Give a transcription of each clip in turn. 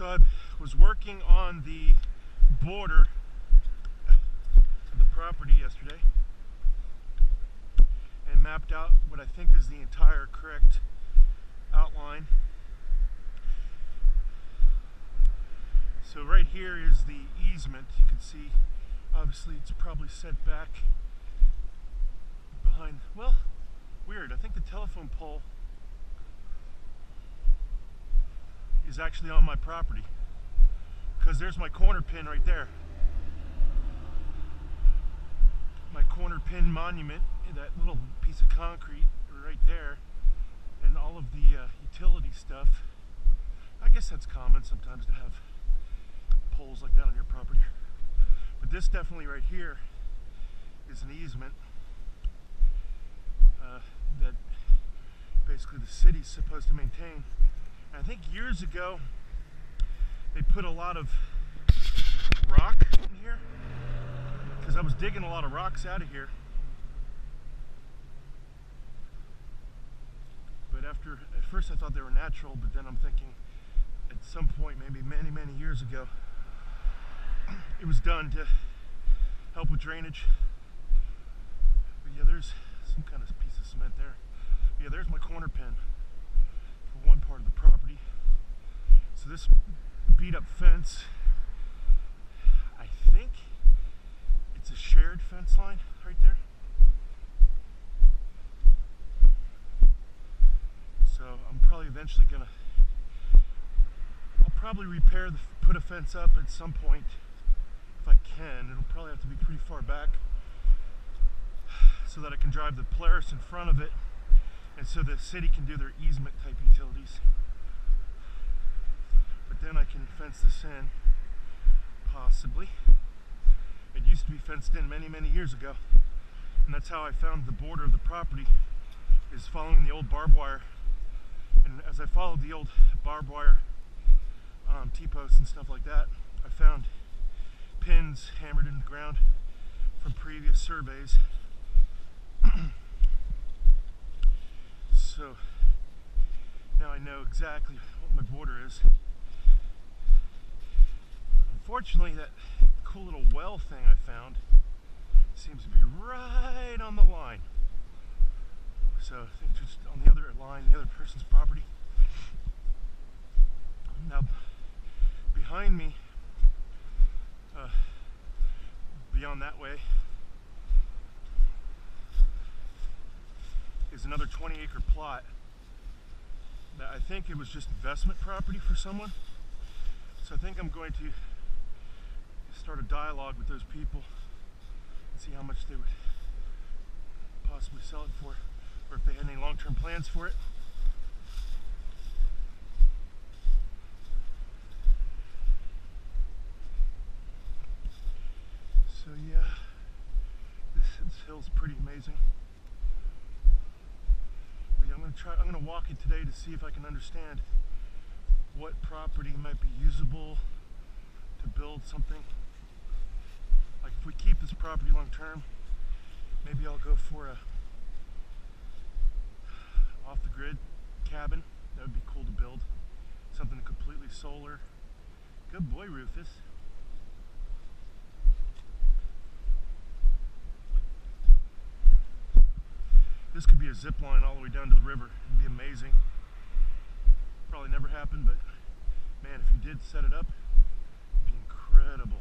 So I was working on the border of the property yesterday and mapped out what I think is the entire correct outline. So right here is the easement. You can see obviously it's probably set back behind, well, weird, I think the telephone pole is actually on my property because there's my corner pin right there. My corner pin monument, that little piece of concrete right there, and all of the utility stuff. I guess that's common sometimes to have poles like that on your property. But this definitely right here is an easement that basically the city's supposed to maintain. I think years ago they put a lot of rock in here because I was digging a lot of rocks out of here. But at first I thought they were natural, but then I'm thinking at some point, maybe many years ago, it was done to help with drainage. But yeah, there's some kind of piece of cement there. But yeah, there's my corner pin for one part of the property. So this beat up fence, I think it's a shared fence line right there. So I'm probably eventually gonna, I'll probably put a fence up at some point if I can. It'll probably have to be pretty far back so that I can drive the Polaris in front of it, and so the city can do their easement type utilities. But then I can fence this in, possibly. It used to be fenced in many years ago, and that's how I found the border of the property, is following the old barbed wire. And as I followed the old barbed wire T-posts and stuff like that, I found pins hammered in the ground from previous surveys. So now I know exactly what my border is. Unfortunately, that cool little well thing I found seems to be right on the line. So I think just on the other line, the other person's property. Now behind me, beyond that way, is another 20-acre plot that I think it was just investment property for someone. So I think I'm going to start a dialogue with those people and see how much they would possibly sell it for, or if they had any long-term plans for it. So yeah, this hill's pretty amazing. But yeah, I'm gonna walk it today to see if I can understand what property might be usable to build something. Like if we keep this property long term, maybe I'll go for a off the grid cabin. That would be cool to build. Something completely solar. Good boy, Rufus. This could be a zip line all the way down to the river. It'd be amazing. Probably never happened, but man, if you did set it up, it'd be incredible.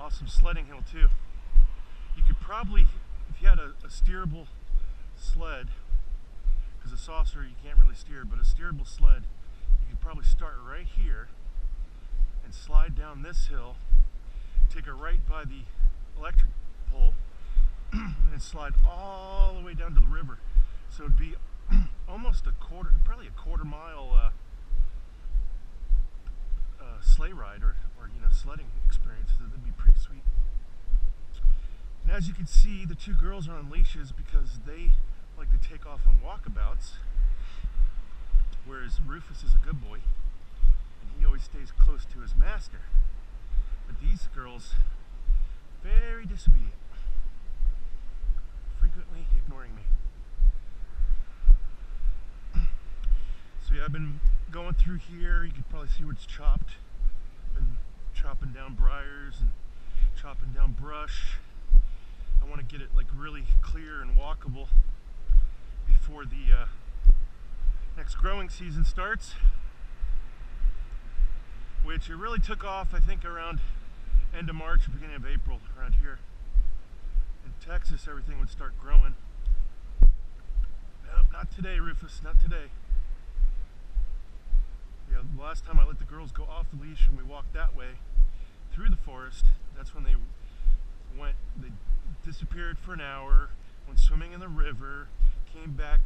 Awesome sledding hill too. You could probably, if you had a steerable sled, because a saucer you can't really steer, but a steerable sled, you could probably start right here and slide down this hill, take a right by the electric pole, and slide all the way down to the river. So it'd be almost probably a quarter mile sleigh ride or sledding experience. So that'd be pretty sweet. And as you can see, the two girls are on leashes because they like to take off on walkabouts, whereas Rufus is a good boy and he always stays close to his master. But these girls, very disobedient, frequently ignoring me. So yeah, I've been going through here, you can probably see where it's chopped. Been chopping down briars and chopping down brush. I want to get it like really clear and walkable before the next growing season starts, which it really took off I think around end of March, beginning of April around here. In Texas everything would start growing. Nope, not today, Rufus, not today. Yeah, the last time I let the girls go off the leash and we walked that way through the forest, that's when they disappeared for an hour, went swimming in the river, came back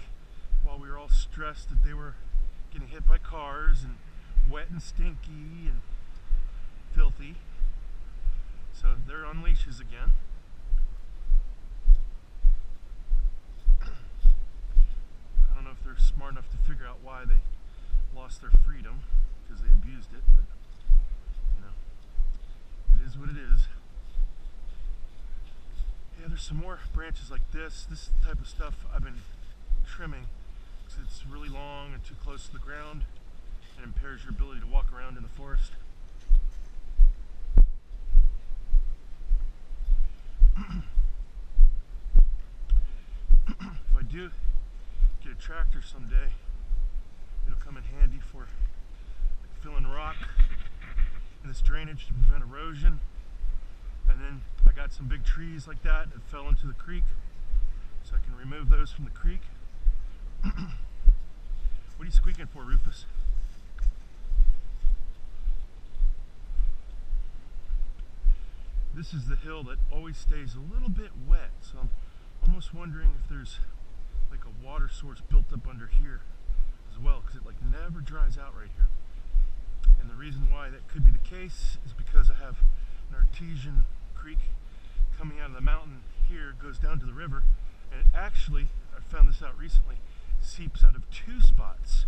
while we were all stressed that they were getting hit by cars and wet and stinky and filthy. So they're on leashes again. I don't know if they're smart enough to figure out why they lost their freedom, because they abused it, but you know, it is what it is. Yeah, there's some more branches like this. This type of stuff I've been trimming because it's really long and too close to the ground and impairs your ability to walk around in the forest. If I do get a tractor someday, it'll come in handy for like filling rock in this drainage to prevent erosion. And then I got some big trees like that fell into the creek, so I can remove those from the creek. What are you squeaking for, Rufus? This is the hill that always stays a little bit wet, so I'm almost wondering if there's like a water source built up under here as well, because it like never dries out right here. And the reason why that could be the case is because I have an artesian creek coming out of the mountain here, goes down to the river, and it actually, I found this out recently, seeps out of two spots.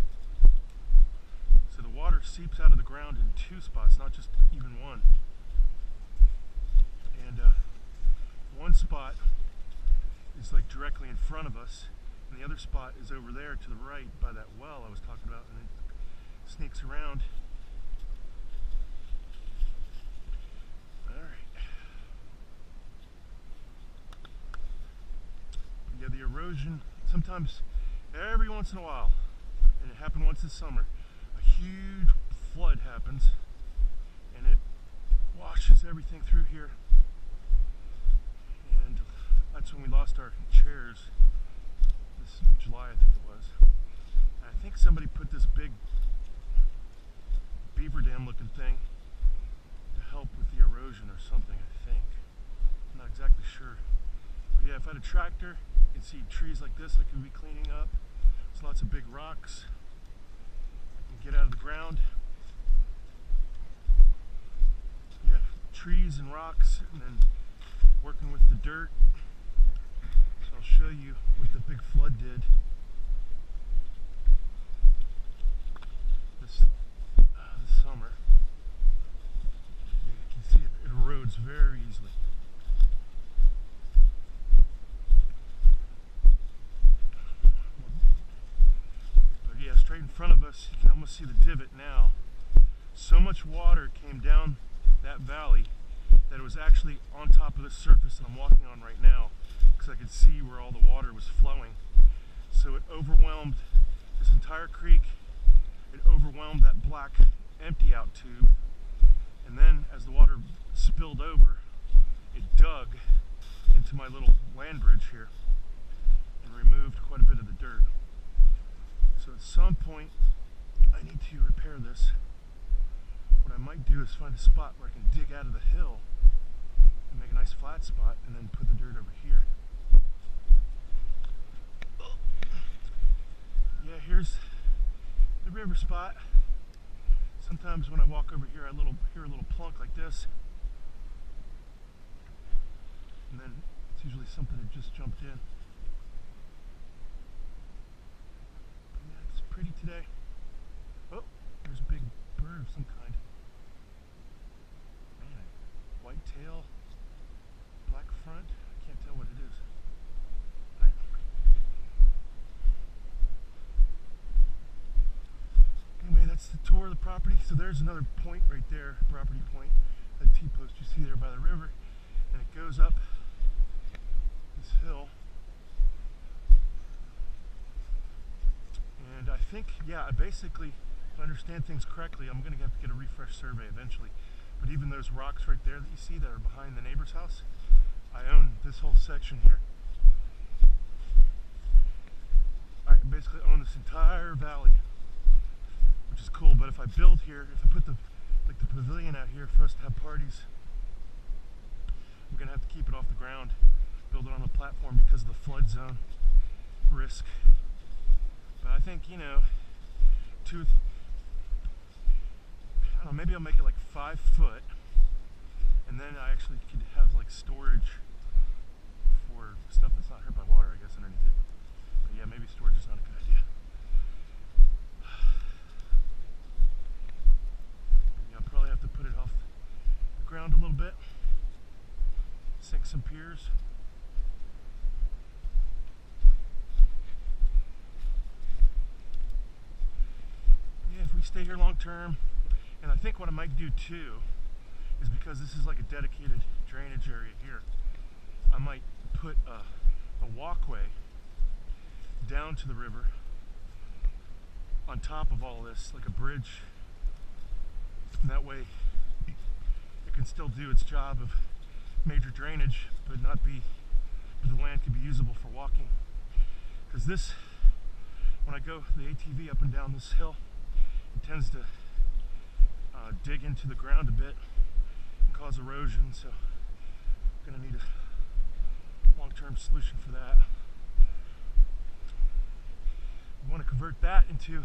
So the water seeps out of the ground in two spots, not just even one. And one spot is like directly in front of us, and the other spot is over there to the right by that well I was talking about, and it sneaks around. Alright. Yeah, the erosion, sometimes, every once in a while, and it happened once this summer, a huge flood happens, and it washes everything through here. And that's when we lost our chairs this July, I think it was. And I think somebody put this big beaver dam looking thing to help with the erosion or something, I think. I'm not exactly sure. But yeah, if I had a tractor, you'd see trees like this I could be cleaning up. There's lots of big rocks I can get out of the ground. Yeah, trees and rocks, and then working with the dirt. So I'll show you what the big flood did this summer. You can see it erodes very easily. But yeah, straight in front of us, you can almost see the divot now. So much water came down that valley that it was actually on top of the surface that I'm walking on right now, because I could see where all the water was flowing. So it overwhelmed this entire creek, it overwhelmed that black empty out tube, and then as the water spilled over, it dug into my little land bridge here and removed quite a bit of the dirt. So at some point I need to repair this. What I might do is find a spot where I can dig out of the hill and make a nice flat spot and then put the dirt over here. Yeah, here's the river spot. Sometimes when I walk over here I hear a little plunk like this, and then it's usually something that just jumped in. Yeah, it's pretty today. Oh, there's a big bird of some kind. Man, white tail, black front, I can't tell what it is. Anyway, that's tour of the property. So there's another point right there, property point, that T-post you see there by the river, and it goes up this hill. And I think, yeah, I basically, if I understand things correctly, I'm going to have to get a refresh survey eventually. But even those rocks right there that you see that are behind the neighbor's house, I own this whole section here. I basically own this entire valley, which is cool. But if I build here, if I put the pavilion out here for us to have parties, I'm going to have to keep it off the ground, build it on a platform because of the flood zone risk. But I think, you know, I don't know, maybe I'll make it like 5 foot, and then I actually could have like storage for stuff that's not hurt by water, I guess, underneath it. But yeah, maybe storage is not a good idea. Maybe I'll probably have to put it off the ground a little bit, sink some piers. If we stay here long term, and I think what I might do too is, because this is like a dedicated drainage area here, I might put a walkway down to the river on top of all this, like a bridge, and that way it can still do its job of major drainage, but the land can be usable for walking. Because this, when I go the ATV up and down this hill, it tends to dig into the ground a bit and cause erosion, so I'm going to need a long-term solution for that. We want to convert that into